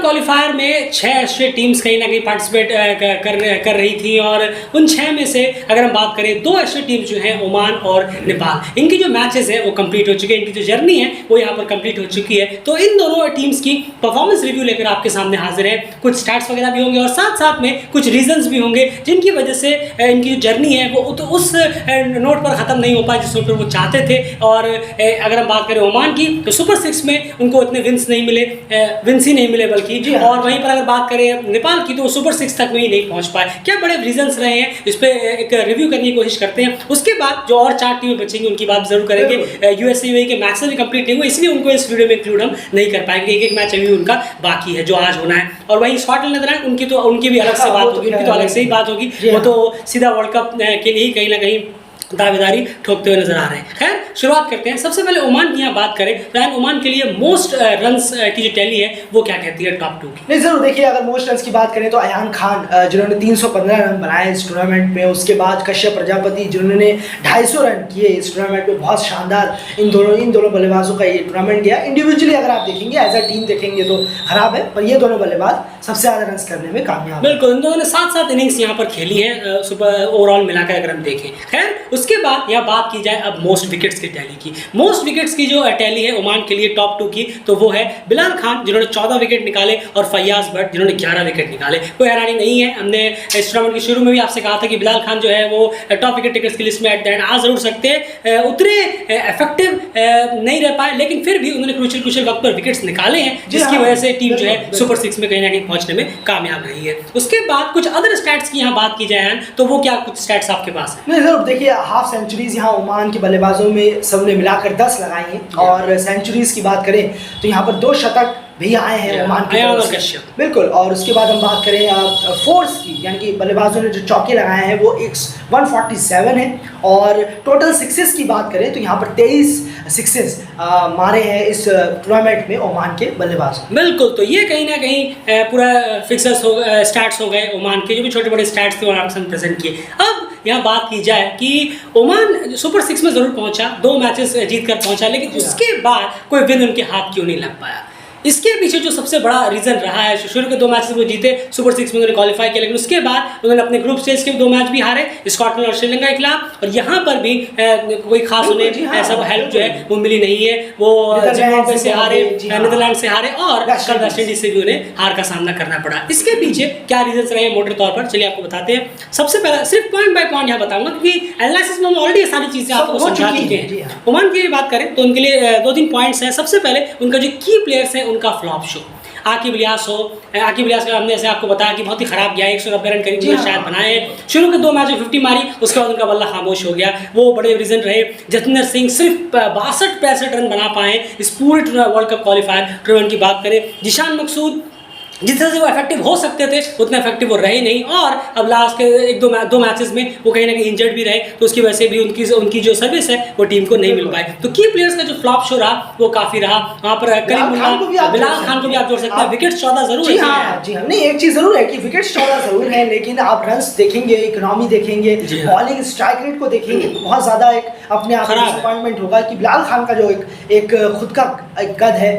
Qualifier में 6 Asian teams कहीं ना कहीं पार्टिसिपेट कर रही थी और उन 6 में से अगर हम बात करें 2 एशियन टीम्स जो हैं ओमान और नेपाल, इनकी जो मैचेस हैं वो कंप्लीट हो चुके हैं, इनकी जो जर्नी है वो यहाँ पर कंप्लीट हो चुकी है। तो इन दोनों टीम्स की परफॉर्मेंस रिव्यू लेकर आपके सामने हाजिर है। कुछ स्टैट्स वगैरह भी होंगे और साथ साथ में कुछ रीजंस भी होंगे जिनकी वजह से इनकी जो जर्नी है वो तो उस नोट पर ख़त्म नहीं हो पाई जिस नोट पर वो चाहते थे। और अगर हम बात करें ओमान की तो सुपर 6 में उनको इतने विंस नहीं मिले, विंस ही नहीं मिले बल्कि, और वहीं पर अगर बात करें नेपाल की तो वो सुपर 6 तक में ही नहीं पहुंच पाए। क्या बड़े रीजंस रहे हैं, इस पर एक रिव्यू करने की कोशिश करते हैं। उसके बाद जो और 4 टीमें बचेंगी उनकी बात जरूर करेंगे। यूएसए के मैचेस भी कंप्लीट नहीं हुए इसलिए उनको इस वीडियो में इंक्लूड हम नहीं कर पाएंगे, एक मैच अभी उनका बाकी है जो आज होना है। और वहीं स्कॉटलैंड नीदरलैंड उनकी भी अलग से बात होगी, उनकी तो अलग से ही बात होगी, वो तो सीधा वर्ल्ड कप के लिए ही कहीं ना कहीं दावेदारी ठोकते हुए नजर आ रहे हैं। खैर शुरुआत करते हैं। सबसे पहले ओमान की यहाँ बात करें तो ओमान के लिए मोस्ट रन्स की जो टैली है वो क्या कहती है टॉप 2 की? नहीं जरूर, देखिए अगर मोस्ट रन्स की बात करें तो अयान खान जिन्होंने 315 रन बनाए इस टूर्नामेंट में, उसके बाद कश्यप प्रजापति जिन्होंने 250 रन किए इस टूर्नामेंट में। बहुत शानदार इन दोनों बल्लेबाजों का ये टूर्नामेंट गया। इंडिविजुअली अगर आप देखेंगे एज अ टीम देखेंगे तो खराब है, पर ये दोनों बल्लेबाज सबसे ज़्यादा रन करने में कामयाब। बिल्कुल, इन दोनों ने 7 इनिंग्स यहाँ पर खेली है सुपर ओवरऑल मिलाकर अगर हम देखें। खैर उसके बाद यहाँ बात की जाए अब मोस्ट विकेट्स की टैली की। मोस्ट विकेट्स की जो टैली है ओमान के लिए टॉप 2 की तो वो है बिलाल खान जिन्होंने 14 विकेट निकाले और फैयाज भट्ट जिन्होंने 11 विकेट निकाले। कोई हैरानी नहीं है, हमने इस टूर्नामेंट के शुरू में भी आपसे कहा था कि बिलाल खान जो है वो टॉप विकेट टेकर्स की लिस्ट में एट द एंड आ जरूर सकते हैं। उतने इफेक्टिव नहीं रह पाए लेकिन फिर भी उन्होंने क्रूशियल वक्त पर विकेट्स निकाले हैं जिसकी वजह से टीम जो है सुपर 6 में कहीं ना कहीं पहुंचने में कामयाब रही है। उसके बाद कुछ अदर स्टैट्स की यहाँ बात की जाए तो वो क्या कुछ स्टैट्स आपके पास है? नहीं जरूर, देखिए हाफ सेंचुरीज यहाँ ओमान के बल्लेबाजों में सबने मिलाकर 10 लगाई हैं और सेंचुरीज की बात करें तो यहाँ पर 2 शतक भी आए हैं ओमान की तरफ से। बिल्कुल, और उसके बाद हम बात करें फोर्स की, यानी कि बल्लेबाजों ने जो चौके लगाए हैं वो 147 है। और टोटल सिक्सेस की बात करें तो यहाँ पर 23 सिक्सेस मारे हैं इस टूर्नामेंट में ओमान के बल्लेबाज। बिल्कुल, तो ये कहीं ना कहीं पूरा फिक्सर्स हो स्टैट्स हो गए ओमान के, जो भी छोटे बड़े स्टैट्स थे वो आपके सामने प्रेजेंट किए। अब यहाँ बात की जाए कि ओमान सुपर 6 में जरूर पहुंचा, 2 मैचेस जीत कर पहुंचा, लेकिन उसके बाद कोई विन उनके हाथ क्यों नहीं लग पाया? इसके पीछे जो सबसे बड़ा रीजन रहा है, शुरू के 2 मैचेस वो जीते, सुपर 6 में उन्होंने क्वालिफाई किया, लेकिन उसके बाद उन्होंने अपने ग्रुप स्टेज के 2 मैच भी हारे स्कॉटलैंड और श्रीलंका के खिलाफ, और यहाँ पर भी कोई खास उन्हें ऐसा हेल्प जो है वो मिली नहीं है। वो जिम्बाब्वे से हारे, नीदरलैंड से हारे और कल वेस्ट इंडीज से भी उन्हें हार का सामना करना पड़ा। इसके पीछे क्या रीजन रहे मोटे तौर पर, चलिए आपको बताते हैं। सबसे पहला सिर्फ पॉइंट बाय पॉइंट यहाँ बताऊंगा क्योंकि एनालिसिस में हम ऑलरेडी सारी चीजें आपको समझा चुके हैं। ओमान की बात करें तो उनके लिए 2-3 पॉइंट्स हैं। सबसे पहले उनका जो की प्लेयर्स हैं उनका फ्लॉप शो। आकिब इलियास का हमने ऐसे आपको बताया कि बहुत ही खराब गया, 190 रन करीब शायद बनाए। शुरू के 2 मैच में 50 मारी, उसके बाद उनका बल्ला खामोश हो गया, वो बड़े रीजन रहे। जतिंदर सिंह सिर्फ 62-65 रन बना पाए इस पूरे वर्ल्ड कप क्वालिफायर टूर्नामेंट की बात करें। जिशान मकसूद जिस तरह से वो इफेक्टिव हो सकते थे उतना इफेक्टिव वो रहे नहीं, और अब लास्ट के 1-2 मैचेस में वो कहीं ना कहीं इंजर्ड भी रहे, तो उसकी वजह से भी उनकी जो सर्विस है वो टीम को नहीं मिल पाई। तो की प्लेयर्स का जो फ्लॉप शो रहा वो काफी रहा। वहाँ पर बिलाल खान को भी आप जोड़ सकते हैं, विकेट्स 14 जरूर है। जी हाँ, नहीं एक चीज जरूर है कि विकेट्स 14 जरूर है, लेकिन आप रन्स देखेंगे, इकोनॉमी देखेंगे, बॉलिंग स्ट्राइक रेट को देखेंगे, बहुत ज्यादा एक अपने आप में डिसअपॉइंटमेंट होगा कि बिलाल खान का जो एक खुद का कद है,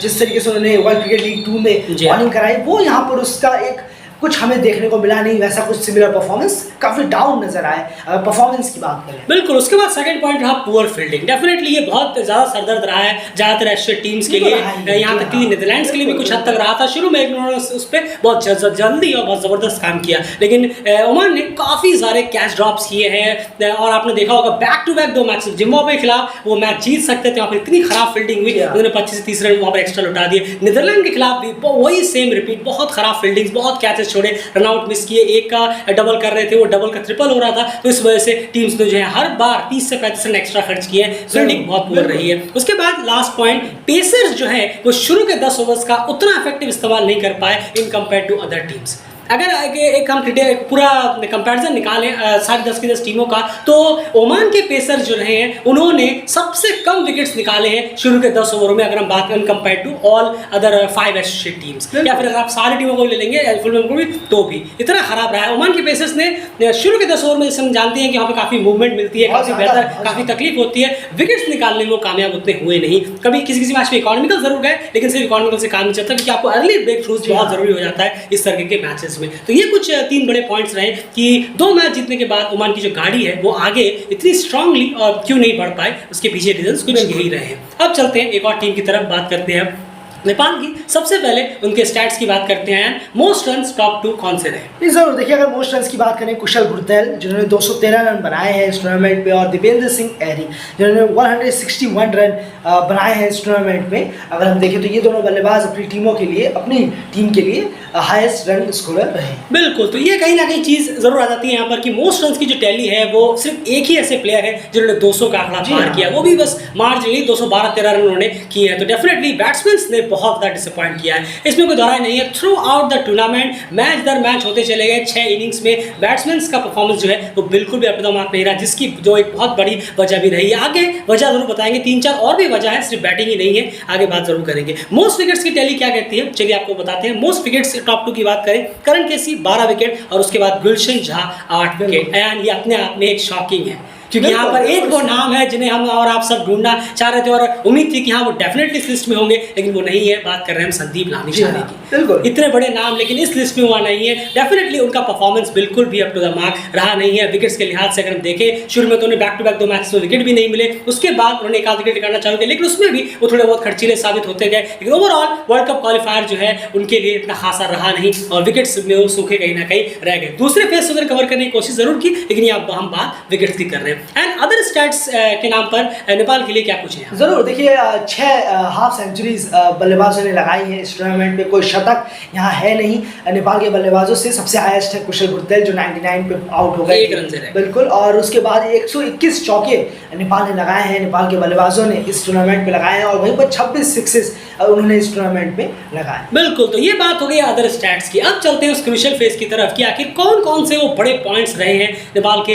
जिस तरीके से उन्होंने वर्ल्ड क्रिकेट लीग 2 में बॉलिंग कराई, वो यहाँ पर उसका एक कुछ हमें देखने को मिला नहीं, वैसा कुछ सिमिलर परफॉर्मेंस काफी डाउन नजर आए परफॉर्मेंस की बात करें। बिल्कुल, उसके बाद सेकंड पॉइंट रहा पुअर फील्डिंग। डेफिनेटली ये बहुत ज्यादा सरदर्द रहा है ज्यादातर एशियन टीम्स के लिए, यहाँ तक कि नीदरलैंड्स के लिए भी कुछ हद तक रहा था। शुरू में उन्होंने उस पर बहुत जल्दी और बहुत जबरदस्त काम किया, लेकिन ओमान ने काफी सारे कैच ड्रॉप्स किए हैं। और आपने देखा होगा back to back 2 match Zimbabwe के खिलाफ वो मैच जीत सकते थे, वहाँ पर इतनी खराब फील्डिंग हुई, उन्होंने 25 से 30 रन वहाँ पर एक्स्ट्रा लौटा दिए। नीदरलैंड के खिलाफ भी वही सेम रिपीट, बहुत खराब फील्डिंग, बहुत कैचेस छोड़े, रनआउट मिस किए, एक का डबल कर रहे थे वो डबल का ट्रिपल हो रहा था, तो इस वजह से टीम्स ने जो है हर बार 30 से 35 रन एक्स्ट्रा खर्च किए, फील्डिंग बहुत पुअर रही है। उसके बाद लास्ट पॉइंट, पेसर्स जो है वो शुरू के 10 ओवर्स का उतना इफेक्टिव इस्तेमाल नहीं कर पाए in compare to other teams. अगर एक हम पूरा कंपैरिजन निकालें सारी 10 की 10 टीमों का, तो ओमान के पेसर जो रहे हैं उन्होंने सबसे कम विकेट्स निकाले हैं शुरू के 10 ओवरों में, अगर हम बात करें compare to all other 5 associate teams, या फिर अगर आप सारी टीमों को ले लेंगे फुल को भी, तो भी इतना खराब रहा है। ओमान के पेसर्स ने शुरू के 10 ओवर में, जैसे हम जानते हैं कि वहाँ पे काफ़ी मूवमेंट मिलती है, काफ़ी बेहतर, काफ़ी तकलीफ होती है, विकेट्स निकालने में वो कामयाब उतने हुए नहीं। कभी किसी मैच में इकोनॉमिकल जरूर गए, लेकिन सिर्फ इकोनॉमिकल से काम नहीं चलता, क्योंकि आपको अर्ली ब्रेक थ्रूज बहुत जरूरी हो जाता है इस तरह के मैचेस में। तो ये कुछ 3 बड़े पॉइंट्स रहे कि 2 मैच जीतने के बाद ओमान की जो गाड़ी है वो आगे इतनी स्ट्रांगली और क्यों नहीं बढ़ पाए, उसके पीछे रीजंस कुछ यही रहे हैं। अब चलते हैं एक और टीम की तरफ, बात करते हैं नेपाल की। सबसे पहले उनके स्टैट्स की बात करते हैं। मोस्ट रन्स टॉप 2 कौन से रहे? जरूर देखिए, अगर मोस्ट रन्स की बात करें, कुशल गुरतैल जिन्होंने 213 रन बनाए हैं इस टूर्नामेंट में, और दीपेंद्र सिंह एरी जिन्होंने 161 रन बनाए हैं इस टूर्नामेंट में। अगर हम देखें तो ये दोनों बल्लेबाज अपनी टीमों के लिए, अपनी टीम के लिए हाईएस्ट रन स्कोरर रहे। बिल्कुल, तो ये कहीं ना कहीं चीज़ जरूर आ जाती है यहाँ पर कि मोस्ट रन्स की जो टैली है वो सिर्फ एक ही ऐसे प्लेयर है जिन्होंने 200 का आंकड़ा पार किया, वो भी बस मार्जिनली 212-13 रन उन्होंने किए हैं। तो डेफिनेटली बैट्समैन ने बहुत ज़्यादा डिसअपॉइंट किया है, इसमें कोई दोहराई नहीं है। Throughout the tournament match दर मैच होते चले गए, 6 इनिंग्स में बैट्समैन का परफॉर्मेंस जो है वो बिल्कुल भी अप टू द मार्क नहीं रहा, जिसकी जो एक बहुत बड़ी वजह भी रही है। आगे वजह जरूर बताएंगे, 3-4 और भी वजह है, सिर्फ बैटिंग ही नहीं है, आगे बात जरूर करेंगे। मोस्ट विकेट्स की टैली क्या कहती है, चलिए आपको बताते हैं। मोस्ट विकेट्स टॉप 2 की बात करें, करण केसी 12 विकेट और उसके बाद गुलशन झा 8 विकेट। एंड ये अपने आप में एक शॉकिंग है, क्योंकि यहाँ पर एक वो नाम है जिन्हें हम और आप सब ढूंढना चाह रहे थे और उम्मीद थी कि हाँ वो डेफिनेटली इस लिस्ट में होंगे, लेकिन वो नहीं है। बात कर रहे हैं हम संदीप लामिछाने की। इतने बड़े नाम लेकिन इस लिस्ट में हुआ नहीं है। डेफिनेटली उनका परफॉर्मेंस बिल्कुल भी अप टू द मार्क रहा नहीं है। विकेट्स के लिहाज से अगर हम देखें, शुरू में तो उन्हें बैक टू बैक 2 मैच में विकेट भी नहीं मिले, उसके बाद उन्होंने एक आध विकेट निकालना चालू किया, लेकिन उसमें भी वो थोड़े बहुत खर्चीले साबित होते गए। लेकिन ओवरऑल वर्ल्ड कप क्वालिफायर जो है उनके लिए इतना खासा रहा नहीं और विकेट्स में वो सूखे कहीं ना कहीं रह गए। दूसरे फेस उन्होंने कवर करने की कोशिश जरूर की, लेकिन यहाँ हम बात विकेट्स की कर रहे हैं। एंड अदर स्टैट्स के नाम पर नेपाल के लिए क्या कुछ है? जरूर देखिए, 6 हाफ सेंचुरीज बल्लेबाजों ने लगाई है इस टूर्नामेंट में, कोई शतक यहाँ है नहीं। नेपाल के बल्लेबाजों से सबसे हाईएस्ट है कुशल गुरतैल जो 99 पे आउट हो गए, 1 रन से बिल्कुल। और उसके बाद 121 चौके नेपाल ने लगाए हैं, नेपाल के बल्लेबाजों ने इस टूर्नामेंट में लगाए हैं, और वहीं पर 26 सिक्सेस उन्होंने इस टूर्नामेंट में लगाए। बिल्कुल, तो ये बात हो गई अदर स्टैट्स की। अब चलते हैं उस क्रूशियल फेज की तरफ कि आखिर कौन कौन से वो बड़े पॉइंट्स रहे हैं नेपाल के,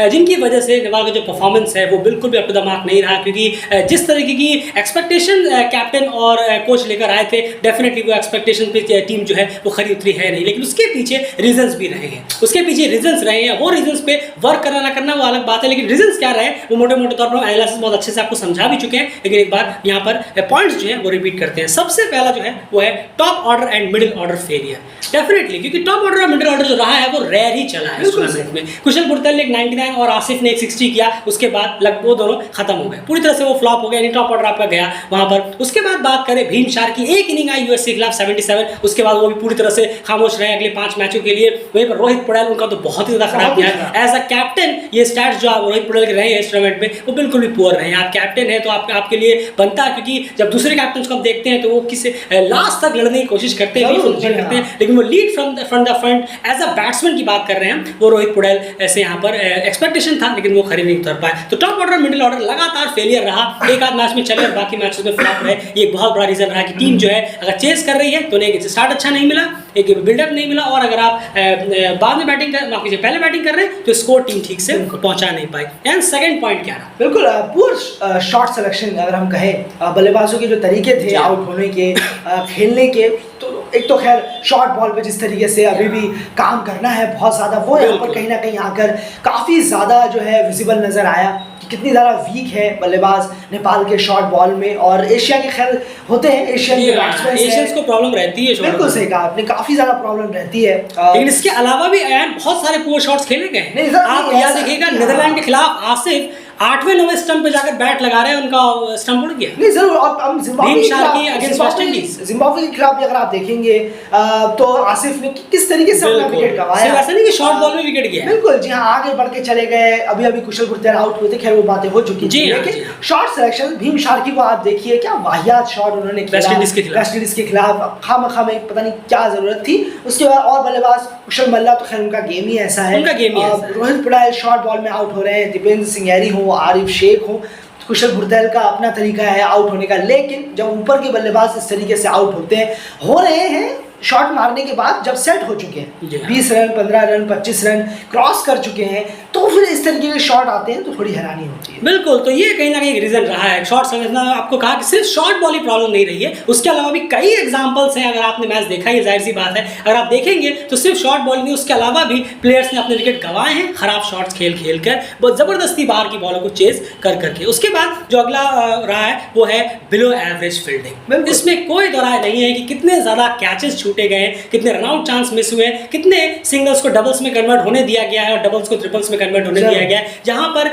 जिनकी वजह से नेपाल का जो परफॉर्मेंस है वो बिल्कुल भी अप टू द मार्क नहीं रहा। क्योंकि जिस तरीके की एक्सपेक्टेशन कैप्टन और कोच लेकर आए थे, डेफिनेटली वो एक्सपेक्टेशन पे टीम जो है वो खरी उतरी है नहीं, लेकिन उसके पीछे रीजंस भी रहे हैं, उसके पीछे रीजंस रहे हैं। वो रीजंस पे वर्क करना ना करना वो अलग बात है, लेकिन रीजंस क्या रहे वो मोटे मोटे तौर पर एनालिसिस बहुत अच्छे से आपको समझा भी चुके हैं, लेकिन एक बार यहाँ पर पॉइंट्स जो है वो रिपीट करते हैं। सबसे पहला जो है वो है top order and middle order failure. Definitely क्योंकि टॉप ऑर्डर और मिडिल ऑर्डर जो रहा है वो रेयर ही चला है इस टूर्नामेंट में। कुशल गुरतैल ने 99 और आसिफ ने 60 किया, उसके बाद लगभग वो दोनों खत्म हो गए, पूरी तरह से वो फ्लॉप हो गए, यानी टॉप ऑर्डर आपका गया वहां पर। उसके बाद बात करें भीम शार की, एक इनिंग आई यूएसए के खिलाफ 77, उसके बाद वो भी पूरी तरह से खामोश रहे अगले 5 मैचों के लिए। वहीं पर रोहित पटेल उनका तो बहुत ही ज्यादा खराब गया है एज अ कैप्टन। ये स्टैट्स जो रोहित पटेल के रहे हैं इस टूर्नामेंट में वो बिल्कुल भी पुअर रहे हैं। आप कैप्टन है तो आपके लिए बनता है, क्योंकि जब दूसरे कैप्टन को आप देखते हैं तो वो किसी लास्ट तक लड़ने की कोशिश करते हैं, लेकिन वो lead from the front as a batsman की बात कर रहे हैं, वो रोहित पटेल ऐसे यहाँ पर एक्सपेक्टेशन था लेकिन वो खरी नहीं उतर पाए। तो टॉप ऑर्डर मिडिल ऑर्डर लगातार फेलियर रहा, एक आध मैच में चले और बाकी मैचेस में फ्लॉप रहे। ये एक बहुत बड़ा रीजन रहा कि टीम जो है अगर चेस कर रही है तो उन्हें स्टार्ट अच्छा नहीं मिला, एक बिल्डअप नहीं मिला, और अगर आप बाद में बैटिंग पहले बैटिंग कर रहे हैं तो स्कोर टीम ठीक से पहुंचा नहीं पाई। एंड सेकंड पॉइंट क्या रहा? बिल्कुल पुअर शॉट सिलेक्शन। अगर हम कहें बल्लेबाजों के जो तरीके थे आउट होने के, खेलने के, तो एक तो खैर शॉर्ट बॉल पे जिस तरीके से अभी भी काम करना है बहुत ज़्यादा, वो यहाँ पर कहीं ना कहीं आकर काफ़ी ज़्यादा जो है विजिबल नज़र आया कि कितनी ज़्यादा वीक है बल्लेबाज नेपाल के शॉर्ट बॉल में। और एशिया के खैर होते हैं एशियंस को प्रॉब्लम रहती है, बिल्कुल सही कहा आपने, काफ़ी ज़्यादा प्रॉब्लम रहती है। लेकिन इसके अलावा भी बहुत सारे पुअर शॉट्स खेले गए। आप याद देखिएगा नीदरलैंड के खिलाफ आसिफ 8वें-9वें स्टंप पे जाकर बैट लगा रहे हैं, उनका स्टंप उड़ गया। नहीं जरूर, अब हम जिम्बाब्वे के खिलाफ भी अगर आप देखेंगे तो आसिफ ने किस तरीके से अपना विकेट गंवाया, ऐसा नहीं कि शॉर्ट बॉल में विकेट गया। बिल्कुल जी हाँ, आगे बढ़ के चले गए। अभी कुशल गुरतैल आउट हुए थे, खैर वो बातें हो चुकी थी, लेकिन शॉट सिलेक्शन भीम शार्की को आप देखिए क्या वाहियात शॉट उन्होंने वेस्ट इंडीज के खिलाफ खामखा में पता नहीं क्या जरूरत थी। उसके बाद और बल्लेबाज कुशल मल्ला, तो खैर उनका गेम ही ऐसा है, रोहित पटेल शॉर्ट बॉल में आउट हो रहे हैं, दीपेंद्र सिंह एरी हो, आरिफ शेख हो, कुशल गुरतैल का अपना तरीका है आउट होने का, लेकिन जब ऊपर के बल्लेबाज इस तरीके से आउट हो रहे हैं शॉट मारने के बाद जब सेट हो चुके हैं, जी हाँ। 20 रन 15 रन 25 रन क्रॉस कर चुके हैं, तो फिर इस तरीके के शॉट आते हैं तो थोड़ी हैरानी होती है। बिल्कुल, तो ये कहीं ना कहीं रीजन रहा है शॉट समझना। आपको कहा कि सिर्फ शॉट बॉल ही प्रॉब्लम नहीं रही है, उसके अलावा भी कई एग्जांपल्स हैं। अगर आपने मैच देखा है, जाहिर सी बात है, अगर आप देखेंगे तो सिर्फ शॉट बॉल नहीं, उसके अलावा भी प्लेयर्स ने अपने विकेट गंवाए हैं खराब शॉट्स खेल खेल कर, बहुत जबरदस्ती बाहर की बॉलों को चेज कर करके। उसके बाद जो अगला रहा है वो है बिलो एवरेज फील्डिंग। इसमें कोई दो राय नहीं है कि कितने ज्यादा कैचेस छूटे गए, कितने रन आउट चांस मिस हुए, कितने सिंगल्स को डबल्स में कन्वर्ट होने दिया गया है और डबल्स को ट्रिपल्स में कन्वर्ट होने दिया गया है। जहां पर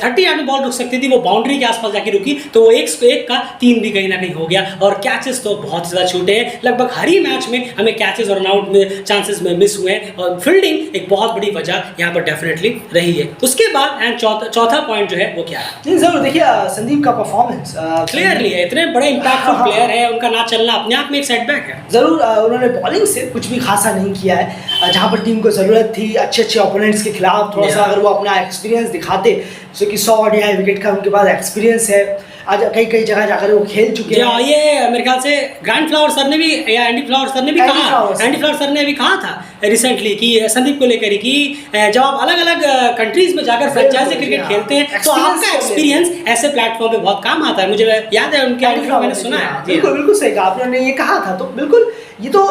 30 यार्ड में बॉल रुक सकती थी, वो बाउंड्री के आसपास जाके रुकी, तो वो एक का 3 भी कहीं ना कहीं हो गया। और कैचेस तो बहुत ज्यादा छूटे हैं, लगभग हर ही मैच में हमें कैचेस और रन आउट में चांसेस में मिस हुए हैं, और फील्डिंग एक बहुत बड़ी वजह यहाँ पर डेफिनेटली रही है। उसके बाद एंड चौथा पॉइंट जो है वो क्या है? जरूर देखिए, संदीप का परफॉर्मेंस क्लियरली है, इतने बड़े इंपैक्टफुल प्लेयर है, उनका ना चलना अपने आप में एक सेटबैक है। जरूर उन्होंने बॉलिंग से कुछ भी खासा नहीं किया है, जहाँ पर टीम को ज़रूरत थी अच्छे ओपोनेंट्स के खिलाफ थोड़ा सा अगर वो अपना एक्सपीरियंस दिखाते, जैसे कि 100 ODI विकेट का उनके पास एक्सपीरियंस है, आज कई जगह जाकर वो खेल चुके हैं। ये मेरे ख्याल से ग्रैंड फ्लावर सर ने भी या एंडी फ्लावर सर ने भी कहा था रिसेंटली कि संदीप को लेकर कि जब आप अलग अलग कंट्रीज में जाकर फ्रेंचाइजी क्रिकेट खेलते हैं तो आपका एक्सपीरियंस ऐसे प्लेटफॉर्म पे बहुत काम आता है। मुझे याद है उनके एंडी फ्लावर मैंने सुना है। बिल्कुल सही कहा आपने, ये कहा था, तो बिल्कुल ये तो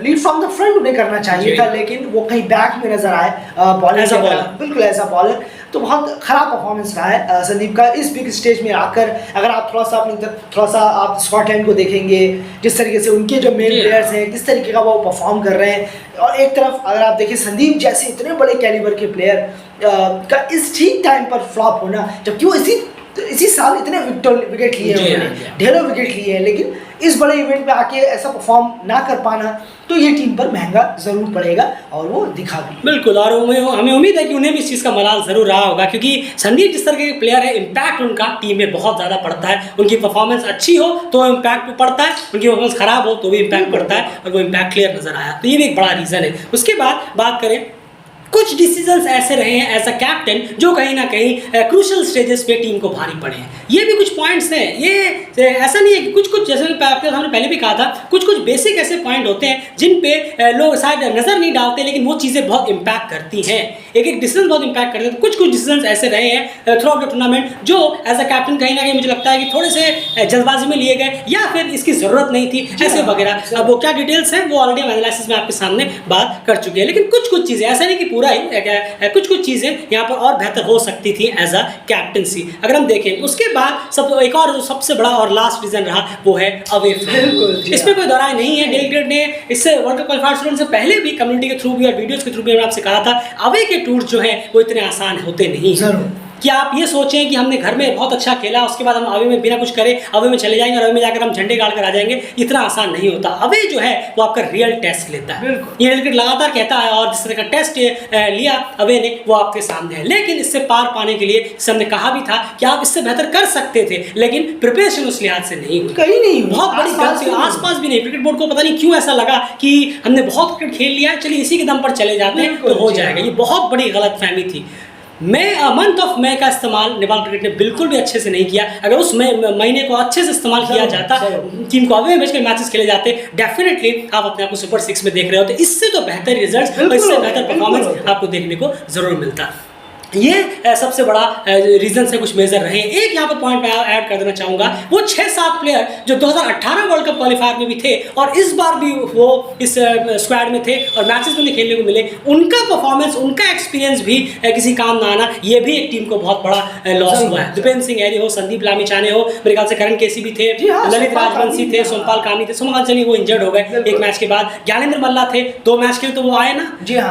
लीड फ्रॉम द फ्रंट उन्हें करना चाहिए था, लेकिन वो कहीं बैक में नजर आए बॉलर, बिल्कुल ऐसा बॉलर। तो बहुत खराब परफॉर्मेंस रहा है संदीप का इस बिग स्टेज में आकर। अगर आप थोड़ा सा आप स्कॉटलैंड को देखेंगे, जिस तरीके से उनके जो मेन प्लेयर्स हैं किस तरीके का वो परफॉर्म कर रहे हैं, और एक तरफ अगर आप देखिए संदीप जैसे इतने बड़े कैलिबर के प्लेयर का इस ठीक टाइम पर फ्लॉप होना, जबकि वो इसी साल इतने विकेट लिए हैं, उन्होंने ढेरों विकेट लिए हैं, लेकिन इस बड़े इवेंट में आके ऐसा परफॉर्म ना कर पाना तो ये टीम पर महंगा जरूर पड़ेगा, और वो दिखा भी। बिल्कुल, और हमें उम्मीद है कि उन्हें भी इस चीज़ का मलाल जरूर रहा होगा, क्योंकि संदीप जिस तरह के प्लेयर है इम्पैक्ट उनका टीम में बहुत ज़्यादा पड़ता है। उनकी परफॉर्मेंस अच्छी हो तो इम्पैक्ट पड़ता है, उनकी परफॉर्मेंस खराब हो तो भी इम्पैक्ट पड़ता है, और वो इम्पैक्ट क्लियर नजर आया, तो ये भी एक बड़ा रीज़न है। उसके बाद बात करें, कुछ डिसीजंस ऐसे रहे हैं एज अ कैप्टन जो कहीं ना कहीं क्रूशल स्टेजेस पे टीम को भारी पड़े हैं। ये भी कुछ पॉइंट्स हैं, ये ऐसा नहीं है कि कुछ जैसे हमने पहले भी कहा था, कुछ बेसिक ऐसे पॉइंट होते हैं जिन पे लोग शायद नजर नहीं डालते, लेकिन वो चीज़ें बहुत इंपैक्ट करती हैं। एक डिसीजन बहुत इंपैक्ट करते हैं। तो कुछ डिसीजंस ऐसे रहे हैं थ्रू आउट द टूर्नामेंट जो एज अ कैप्टन कहीं ना कहीं मुझे लगता है कि थोड़े से जल्दबाजी में लिए गए, या फिर इसकी ज़रूरत नहीं थी, ऐसे वगैरह। अब वो क्या डिटेल्स हैं वो ऑलरेडी हम एनालिसिस में आपके सामने बात कर चुके हैं, लेकिन कुछ चीज़ें ऐसा नहीं कि पूरा ही कुछ चीज़ें यहाँ पर और बेहतर हो सकती थी एज अ कैप्टनसी अगर हम देखें। उसके बाद एक और जो सबसे बड़ा और लास्ट रीजन रहा वो है अवे फ्रॉम। इसमें कोई दरार नहीं है, डेल क्रिकेट ने इससे वर्ल्ड कप क्वालिफायर से पहले भी कम्युनिटी के थ्रू भी और वीडियोस के थ्रू भी मैंने आपसे कहा था, अवे के टूर जो है वो इतने आसान होते नहीं हैं। क्या आप ये सोचें कि हमने घर में बहुत अच्छा खेला, उसके बाद हम अवे में बिना कुछ करे अवे में चले जाएंगे और अवे में जाकर हम झंडे गाड़ कर आ जाएंगे, इतना आसान नहीं होता। अवे जो है वो आपका रियल टेस्ट लेता है। ये क्रिकेट लगातार कहता है, और जिस तरह का टेस्ट लिया अवे ने वो आपके सामने है। लेकिन इससे पार पाने के लिए हमने कहा भी था कि आप इससे बेहतर कर सकते थे, लेकिन प्रिपरेशन उस लिहाज से नहीं हुई, कहीं नहीं, बहुत बड़ी गलती, आसपास भी नहीं। क्रिकेट बोर्ड को पता नहीं क्यों ऐसा लगा कि हमने बहुत क्रिकेट खेल लिया, चलिए इसी के दम पर चले जाते हैं तो हो जाएगा। ये बहुत बड़ी गलतफहमी थी। मंथ ऑफ मई का इस्तेमाल नेपाल क्रिकेट ने बिल्कुल भी अच्छे से नहीं किया। अगर उस महीने को अच्छे से इस्तेमाल किया जाता, टीम को अवे में भेज कर मैचेस खेले जाते, डेफिनेटली आप अपने आप को सुपर 6 में देख रहे होते, इससे तो बेहतर रिजल्ट्स और इससे बेहतर परफॉर्मेंस आपको देखने को जरूर मिलता। ये सबसे बड़ा रीजन से कुछ मेजर रहे। एक यहाँ पर पॉइंट मैं ऐड कर देना चाहूँगा, वो 6-7 प्लेयर जो 2018 वर्ल्ड कप क्वालिफायर में भी थे और इस बार भी वो इस स्क्वाड में थे और मैचेस में खेलने को मिले, उनका परफॉर्मेंस, उनका एक्सपीरियंस भी किसी काम ना आना, ये भी एक टीम को बहुत बड़ा लॉस हुआ है। दीपेंद्र सिंह एरी हो, संदीप लामिछाने हो, मेरे ख्याल से करण केसी भी थे, ललित राजवंशी थे, सोमपाल कामी थे, सोमपाल चलिए वो इंजर्ड हो गए एक मैच के बाद, ज्ञानेंद्र मल्ला थे 2 मैच के लिए तो वो आए ना,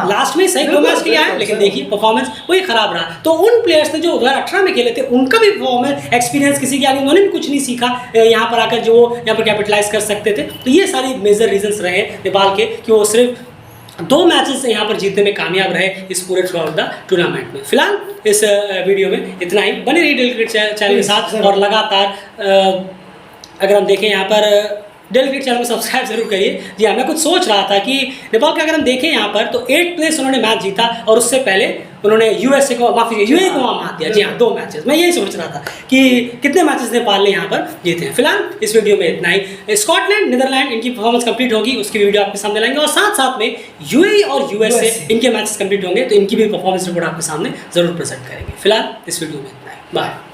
लास्ट में सही 2 मैच के लिए आए, लेकिन देखिए परफॉर्मेंस वही खराब रहा। तो उन प्लेयर्स ने जो 2018 में खेले थे उनका भी परफॉर्मेंस एक्सपीरियंस किसी के आगे उन्होंने भी कुछ नहीं सीखा यहाँ पर आकर जो यहाँ पर कैपिटलाइज कर सकते थे। तो ये सारी मेजर रीजंस रहे नेपाल के कि वो सिर्फ 2 मैचेस यहाँ पर जीतने में कामयाब रहे इस पूरे थ्रू आउट द टूर्नामेंट में। फिलहाल इस वीडियो में इतना ही। बने रहिए डेल क्रिकेट चैनल के साथ, और लगातार अगर हम देखें यहाँ पर डेली क्रिकेट चैनल को सब्सक्राइब जरूर करिए। जी हाँ, मैं कुछ सोच रहा था कि नेपाल का अगर हम देखें यहाँ पर तो 8 प्लेस उन्होंने मैच जीता और उससे पहले उन्होंने यूएसए को माफी यूएई को वहाँ मार दिया। जी हाँ, 2 मैचेस। मैं यही सोच रहा था कि कितने मैचेस नेपाल ने यहाँ पर जीते हैं। फिलहाल इस वीडियो में इतना ही। स्कॉटलैंड नीदरलैंड इनकी परफॉर्मेंस कंप्लीट होगी, उसकी वीडियो आपके सामने लाएंगे और साथ साथ में यूएई और यूएसए इनके मैचेस कंप्लीट होंगे तो इनकी भी परफॉर्मेंस रिपोर्ट आपके सामने जरूर प्रेजेंट करेंगे। फिलहाल इस वीडियो में इतना ही। बाय।